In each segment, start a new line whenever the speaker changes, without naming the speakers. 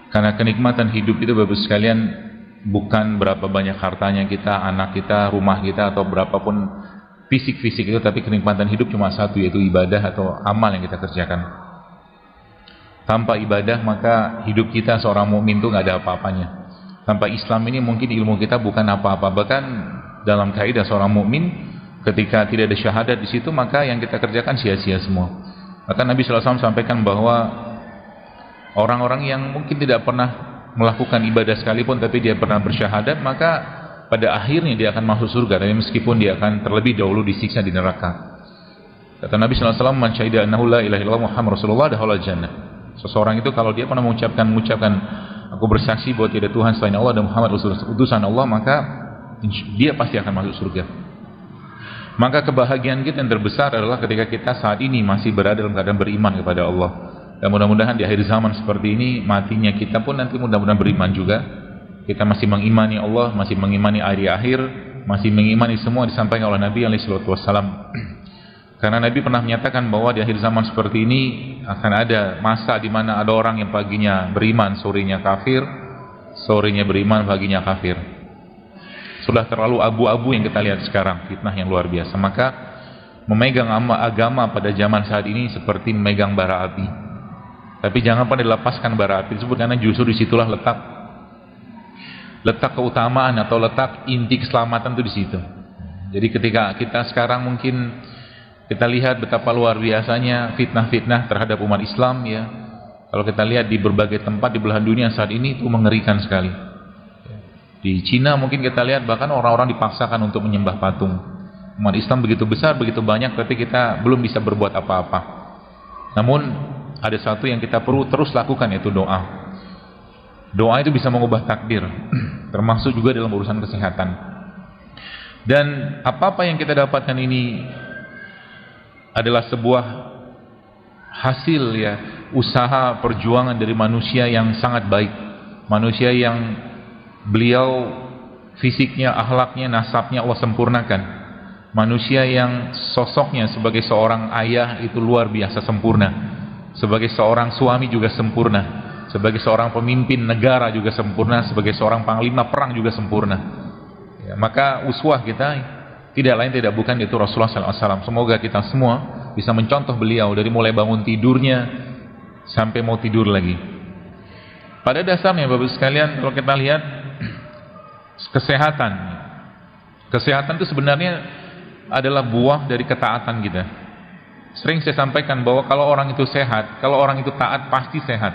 Karena kenikmatan hidup itu Bapak sekalian bukan berapa banyak hartanya kita, anak kita, rumah kita, atau berapapun fisik-fisik itu, tapi kenikmatan hidup cuma satu, yaitu ibadah atau amal yang kita kerjakan. Tanpa ibadah maka hidup kita seorang mukmin itu nggak ada apa-apanya. Tanpa Islam ini mungkin ilmu kita bukan apa-apa. Bahkan dalam kaidah seorang mukmin, ketika tidak ada syahadat di situ, maka yang kita kerjakan sia-sia semua. Maka Nabi SAW sampaikan bahwa orang-orang yang mungkin tidak pernah melakukan ibadah sekalipun, tapi dia pernah bersyahadat, maka pada akhirnya dia akan masuk surga, tapi meskipun dia akan terlebih dahulu disiksa di neraka. Kata Nabi SAW, "Man syahida annahu la ilaha illallah Muhammad Rasulullah dakhala jannah." Seseorang itu kalau dia pernah mengucapkan aku bersaksi bahwa tidak Tuhan selain Allah dan Muhammad utusan Allah, maka dia pasti akan masuk surga. Maka kebahagiaan kita yang terbesar adalah ketika kita saat ini masih berada dalam keadaan beriman kepada Allah. Dan mudah-mudahan di akhir zaman seperti ini, matinya kita pun nanti mudah-mudahan beriman juga. Kita masih mengimani Allah, masih mengimani hari akhir, masih mengimani semua disampaikan oleh Nabi SAW. Karena Nabi pernah menyatakan bahwa di akhir zaman seperti ini akan ada masa di mana ada orang yang paginya beriman, sorenya kafir, sorenya beriman, paginya kafir. Sudah terlalu abu-abu yang kita lihat sekarang, fitnah yang luar biasa. Maka memegang agama pada zaman saat ini seperti memegang bara api. Tapi jangan pernah dilepaskan bara api tersebut, karena justru disitulah letak keutamaan atau letak inti keselamatan itu di situ. Jadi ketika kita sekarang mungkin kita lihat betapa luar biasanya fitnah-fitnah terhadap umat Islam, ya. Kalau kita lihat di berbagai tempat di belahan dunia saat ini, itu mengerikan sekali. Di Cina mungkin kita lihat bahkan orang-orang dipaksakan untuk menyembah patung. Umat Islam begitu besar, begitu banyak, tapi kita belum bisa berbuat apa-apa. Namun ada satu yang kita perlu terus lakukan, yaitu doa. Doa itu bisa mengubah takdir, termasuk juga dalam urusan kesehatan. Dan apa-apa yang kita dapatkan ini adalah sebuah hasil, ya, usaha perjuangan dari manusia yang sangat baik. Manusia yang beliau fisiknya, akhlaknya, nasabnya Allah sempurnakan. Manusia yang sosoknya sebagai seorang ayah itu luar biasa sempurna. Sebagai seorang suami juga sempurna. Sebagai seorang pemimpin negara juga sempurna. Sebagai seorang panglima perang juga sempurna. Ya, maka uswah kita tidak lain tidak bukan itu Rasulullah SAW. Semoga kita semua bisa mencontoh beliau dari mulai bangun tidurnya sampai mau tidur lagi. Pada dasarnya Bapak sekalian, kalau kita lihat kesehatan itu sebenarnya adalah buah dari ketaatan kita. Sering saya sampaikan bahwa kalau orang itu sehat, kalau orang itu taat, pasti sehat.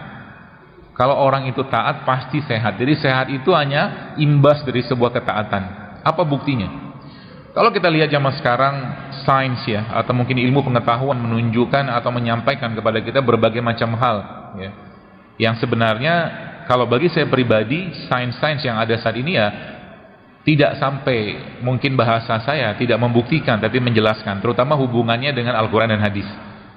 Kalau orang itu taat, pasti sehat. Jadi sehat itu hanya imbas dari sebuah ketaatan. Apa buktinya? Kalau kita lihat zaman sekarang, sains, ya, atau mungkin ilmu pengetahuan menunjukkan atau menyampaikan kepada kita berbagai macam hal, ya, yang sebenarnya kalau bagi saya pribadi, sains-sains yang ada saat ini, ya, tidak sampai, mungkin bahasa saya tidak membuktikan, tapi menjelaskan, terutama hubungannya dengan Al-Quran dan hadis,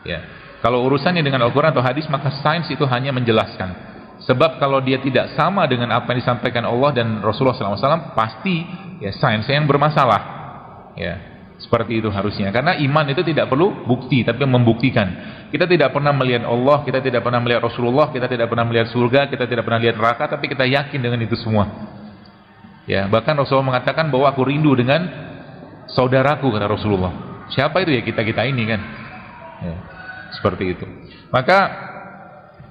ya. Kalau urusannya dengan Al-Quran atau hadis, maka sains itu hanya menjelaskan. Sebab kalau dia tidak sama dengan apa yang disampaikan Allah dan Rasulullah SAW, pasti, ya, sains yang bermasalah. Ya, seperti itu harusnya. Karena iman itu tidak perlu bukti, tapi membuktikan. Kita tidak pernah melihat Allah, kita tidak pernah melihat Rasulullah, kita tidak pernah melihat surga, kita tidak pernah lihat neraka, tapi kita yakin dengan itu semua. Ya, bahkan Rasulullah mengatakan bahwa aku rindu dengan saudaraku, kata Rasulullah. Siapa itu? Ya, kita ini kan. Ya, seperti itu. Maka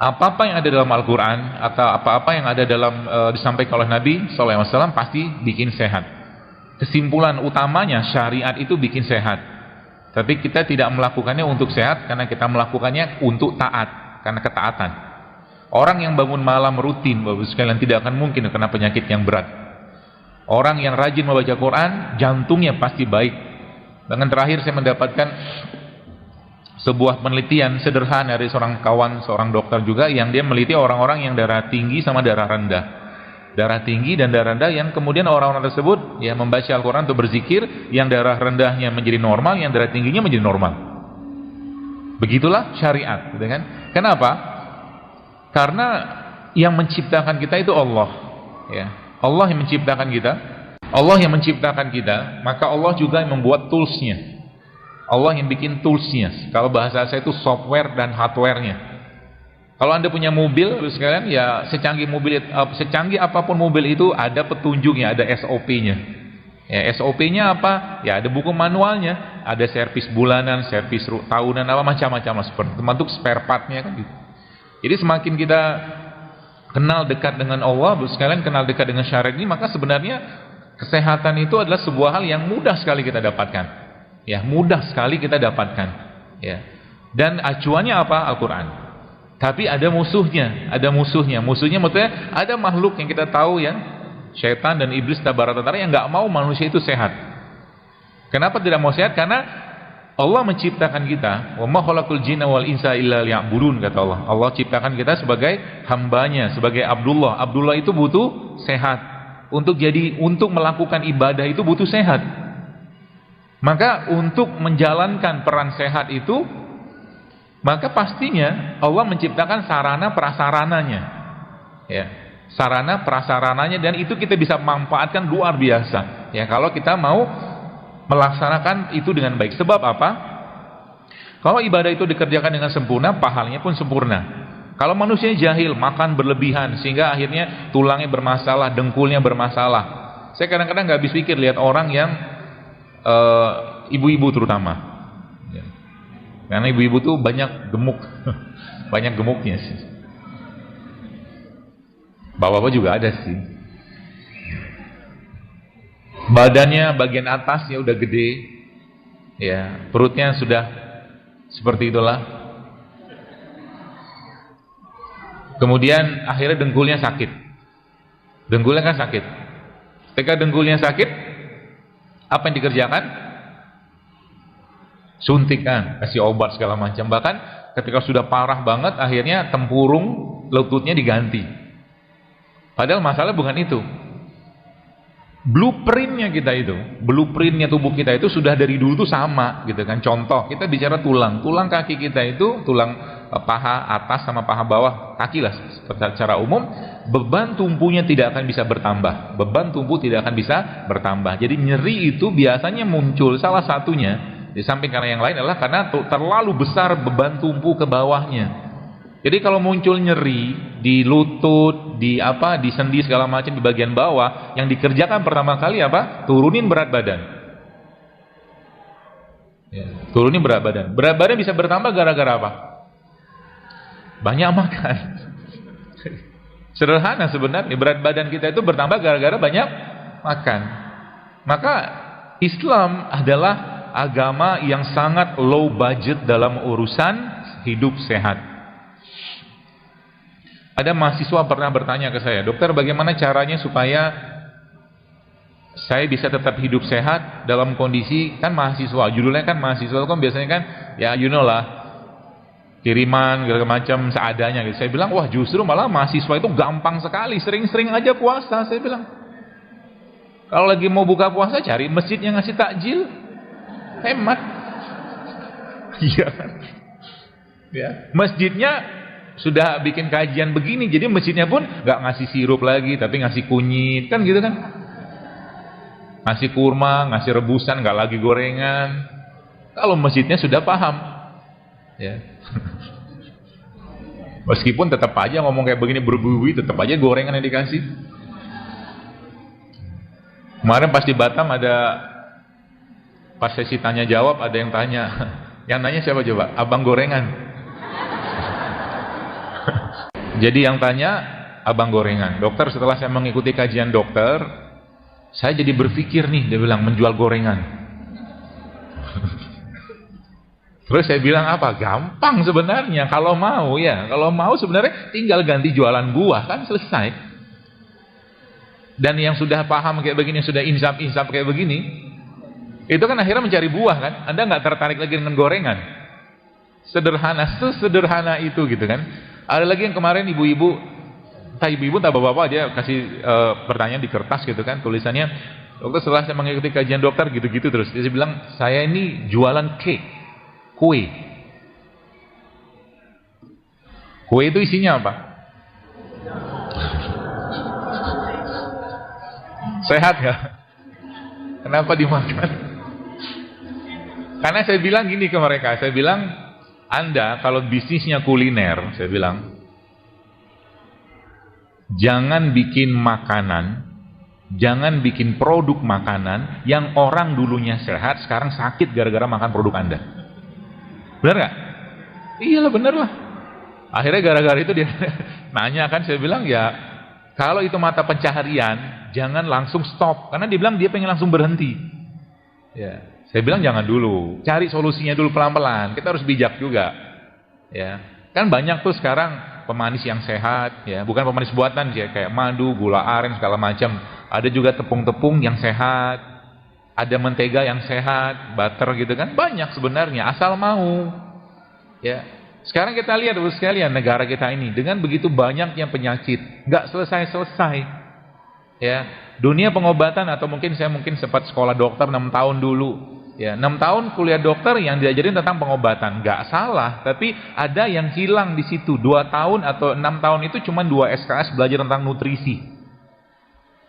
apa-apa yang ada dalam Al-Quran atau apa-apa yang ada dalam disampaikan oleh Nabi SAW pasti bikin sehat. Kesimpulan utamanya, syariat itu bikin sehat. Tapi kita tidak melakukannya untuk sehat, karena kita melakukannya untuk taat, karena ketaatan. Orang yang bangun malam rutin, Bapak sekalian, tidak akan mungkin kena penyakit yang berat. Orang yang rajin membaca Quran, jantungnya pasti baik. Bahkan terakhir saya mendapatkan sebuah penelitian sederhana dari seorang kawan, seorang dokter juga, yang dia meliti orang-orang yang darah tinggi sama darah rendah. Darah tinggi dan darah rendah, yang kemudian orang-orang tersebut, ya, membaca Al-Quran untuk berzikir, yang darah rendahnya menjadi normal, yang darah tingginya menjadi normal. Begitulah syariat, gitu kan? Kenapa? Karena yang menciptakan kita itu Allah, ya. Allah yang menciptakan kita, Allah yang menciptakan kita, maka Allah juga yang membuat toolsnya. Allah yang bikin toolsnya. Kalau bahasa saya itu software dan hardwarenya. Kalau Anda punya mobil, terus sekalian, ya secanggih apapun mobil itu ada petunjuknya, ada SOP-nya. Ya, SOP-nya apa? Ya ada buku manualnya, ada servis bulanan, servis tahunan, apa macam-macam lah, seperti termasuk spare part-nya kan gitu. Jadi semakin kita kenal dekat dengan Allah, sekalian kenal dekat dengan syariat ini, maka sebenarnya kesehatan itu adalah sebuah hal yang mudah sekali kita dapatkan. Ya, mudah sekali kita dapatkan. Ya. Dan acuannya apa? Al-Qur'an. Tapi ada musuhnya, Musuhnya maksudnya ada makhluk yang kita tahu ya, syaitan dan iblis tabarakata'ala yang nggak mau manusia itu sehat. Kenapa tidak mau sehat? Karena Allah menciptakan kita, wa ma khalaqul jinna wal insa illa liya'budun, kata Allah. Allah ciptakan kita sebagai hambanya, sebagai Abdullah. Abdullah itu butuh sehat. Untuk melakukan ibadah itu butuh sehat. Maka untuk menjalankan peran sehat itu, maka pastinya Allah menciptakan sarana prasarananya. Ya, sarana prasarananya, dan itu kita bisa manfaatkan luar biasa. Ya, kalau kita mau melaksanakan itu dengan baik. Sebab apa? Kalau ibadah itu dikerjakan dengan sempurna, pahalanya pun sempurna. Kalau manusia jahil, makan berlebihan sehingga akhirnya tulangnya bermasalah, dengkulnya bermasalah. Saya kadang-kadang nggak habis pikir lihat orang yang ibu-ibu terutama. Karena ibu-ibu tuh banyak gemuk, banyak gemuknya sih. Bapak-bapak juga ada sih. Badannya bagian atas ya udah gede, ya perutnya sudah seperti itulah. Kemudian akhirnya dengkulnya sakit. Dengkulnya kan sakit. Ketika dengkulnya sakit, apa yang dikerjakan? Suntikan, kasih obat segala macam. Bahkan ketika sudah parah banget, akhirnya tempurung lututnya diganti. Padahal masalah bukan itu. Blueprintnya kita itu, blueprintnya tubuh kita itu sudah dari dulu tuh sama, gitu kan. Contoh, kita bicara tulang kaki kita itu, tulang paha atas sama paha bawah kaki lah secara umum, beban tumpunya tidak akan bisa bertambah. Beban tumpu tidak akan bisa bertambah. Jadi nyeri itu biasanya muncul, salah satunya di samping karena yang lain adalah karena terlalu besar beban tumpu ke bawahnya. Jadi kalau muncul nyeri di lutut, di sendi segala macam di bagian bawah, yang dikerjakan pertama kali apa? Turunin berat badan. Ya, turunin berat badan. Berat badan bisa bertambah gara-gara apa? Banyak makan. Sederhana sebenarnya, berat badan kita itu bertambah gara-gara banyak makan. Maka Islam adalah agama yang sangat low budget dalam urusan hidup sehat. Ada mahasiswa pernah bertanya ke saya, dokter bagaimana caranya supaya saya bisa tetap hidup sehat dalam kondisi, kan mahasiswa, judulnya kan mahasiswa kan biasanya kan ya you know lah, kiriman segala macam seadanya gitu. Saya bilang wah justru malah mahasiswa itu gampang sekali, sering-sering aja puasa. Saya bilang kalau lagi mau buka puasa cari masjid yang ngasih takjil, hemat. Iya kan? Ya, masjidnya sudah bikin kajian begini, jadi masjidnya pun nggak ngasih sirup lagi, tapi ngasih kunyit, kan gitu kan? Ngasih kurma, ngasih rebusan, nggak lagi gorengan. Kalau masjidnya sudah paham, ya. Meskipun tetap aja ngomong kayak begini berbuih, tetap aja gorengan yang dikasih. Kemarin pas di Batam ada, pas sesi tanya jawab ada yang tanya, yang nanya siapa coba? Abang gorengan. Jadi yang tanya abang gorengan. Dokter, setelah saya mengikuti kajian dokter, saya jadi berpikir nih, dia bilang menjual gorengan. Terus saya bilang apa? Gampang sebenarnya kalau mau ya. Kalau mau sebenarnya tinggal ganti jualan buah kan selesai. Dan yang sudah paham kayak begini, yang sudah insaf kayak begini, itu kan akhirnya mencari buah kan. Anda nggak tertarik lagi dengan gorengan. Sederhana, sesederhana itu gitu kan. Ada lagi yang kemarin ibu-ibu, entah bapak-bapak aja kasih pertanyaan di kertas gitu kan, tulisannya, dokter setelah saya mengikuti kajian dokter gitu-gitu terus. Dia bilang, saya ini jualan kue. Kue itu isinya apa? Sehat ya? Kenapa dimakan? Karena saya bilang gini ke mereka, saya bilang, Anda kalau bisnisnya kuliner, saya bilang, Jangan bikin makanan, jangan bikin produk makanan yang orang dulunya sehat sekarang sakit gara-gara makan produk Anda. Benar nggak? Iyalah, bener lah. Akhirnya gara-gara itu dia nanya kan, saya bilang ya kalau itu mata pencaharian jangan langsung stop, karena dia bilang dia pengen langsung berhenti. Ya, saya bilang jangan dulu, cari solusinya dulu pelan-pelan. Kita harus bijak juga. Ya, kan banyak tuh sekarang pemanis yang sehat, ya, bukan pemanis buatan ya, kayak madu, gula aren segala macam. Ada juga tepung-tepung yang sehat, ada mentega yang sehat, butter gitu kan, banyak sebenarnya asal mau. Ya, sekarang kita lihat dulu sekalian negara kita ini dengan begitu banyaknya penyakit, nggak selesai-selesai. Ya, dunia pengobatan, atau mungkin saya sempat sekolah dokter 6 tahun dulu. Ya, 6 tahun kuliah dokter yang diajarin tentang pengobatan, nggak salah, tapi ada yang hilang di situ. 2 tahun atau 6 tahun itu cuma 2 SKS belajar tentang nutrisi.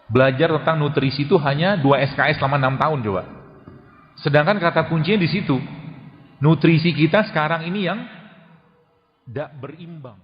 Belajar tentang nutrisi itu hanya 2 SKS selama 6 tahun coba. Sedangkan kata kuncinya di situ. Nutrisi kita sekarang ini yang tidak berimbang.